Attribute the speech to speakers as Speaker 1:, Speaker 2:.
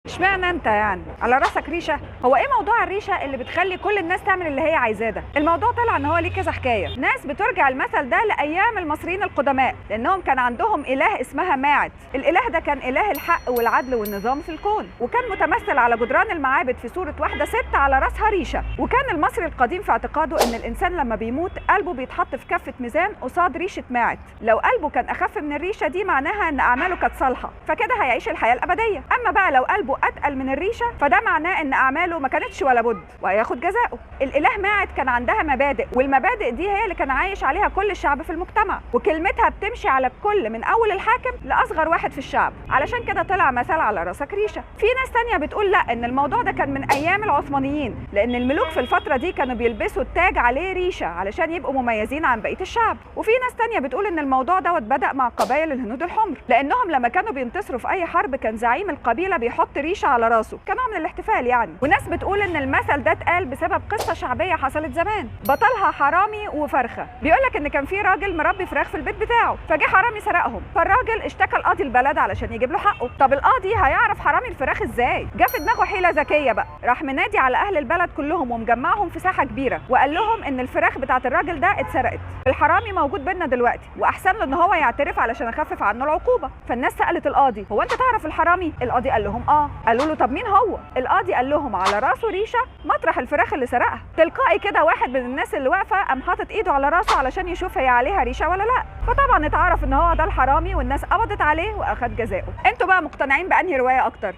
Speaker 1: اشمعنى انت يعني على راسك ريشه؟ هو ايه موضوع الريشه اللي بتخلي كل الناس تعمل اللي هي عايزاه ده؟ الموضوع طلع ان هو ليه كذا حكايه. ناس بترجع المثل ده لايام المصريين القدماء، لانهم كان عندهم اله اسمها ماعت. الاله ده كان اله الحق والعدل والنظام في الكون، وكان متمثل على جدران المعابد في صوره واحده ست على راسها ريشه. وكان المصري القديم في اعتقاده ان الانسان لما بيموت قلبه بيتحط في كفه ميزان قصاد ريشه ماعت. لو قلبه كان اخف من الريشه دي معناها ان اعماله كانت صالحه، فكده هيعيش الحياه الابديه. اما بقى لو قلبه اتقل من الريشه فده معناه ان اعماله ما كانتش ولا بد وهياخد جزاؤه. الاله ماعت كان عندها مبادئ، والمبادئ دي هي اللي كان عايش عليها كل الشعب في المجتمع، وكلمتها بتمشي على الكل من اول الحاكم لاصغر واحد في الشعب. علشان كده طلع مثل على راسك ريشه. في ناس تانية بتقول لا، ان الموضوع ده كان من ايام العثمانيين، لان الملوك في الفتره دي كانوا بيلبسوا التاج عليه ريشه علشان يبقوا مميزين عن بقيه الشعب. وفي ناس تانية بتقول ان الموضوع دوت بدا مع قبائل الهنود الحمر، لانهم لما كانوا بينتصروا في اي حرب كان زعيم القبيله بيحط ريشه على راسه كنوع من الاحتفال يعني. وناس بتقول ان المثل ده اتقال بسبب قصه شعبيه حصلت زمان، بطلها حرامي وفرخه. بيقول لك ان كان في راجل مربي فراخ في البيت بتاعه، فجه حرامي سرقهم، فالراجل اشتكى لقاضي البلد علشان يجيب له حقه. طب القاضي هيعرف حرامي الفراخ ازاي؟ جه في دماغه حيله ذكيه بقى، راح منادي على اهل البلد كلهم ومجمعهم في ساحه كبيره، وقال لهم ان الفراخ بتاعت الراجل ده اتسرقت. الحرامي موجود بينا دلوقتي، واحسن له ان هو يعترف علشان اخفف عنه العقوبه. فالناس سالت القاضي: هو انت تعرف الحرامي؟ القاضي قال لهم اه. قالوا له: طب مين هو؟ القاضي قال لهم: على راسه ريشه مطرح الفراخ اللي سرقها. تلقائي كده واحد من الناس اللي واقفه قام حاطط ايده على راسه علشان يشوف هي عليها ريشه ولا لا، فطبعا اتعرف ان هو ده الحرامي، والناس قبضت عليه واخد جزاؤه. انتوا بقى مقتنعين بانهي روايه اكتر؟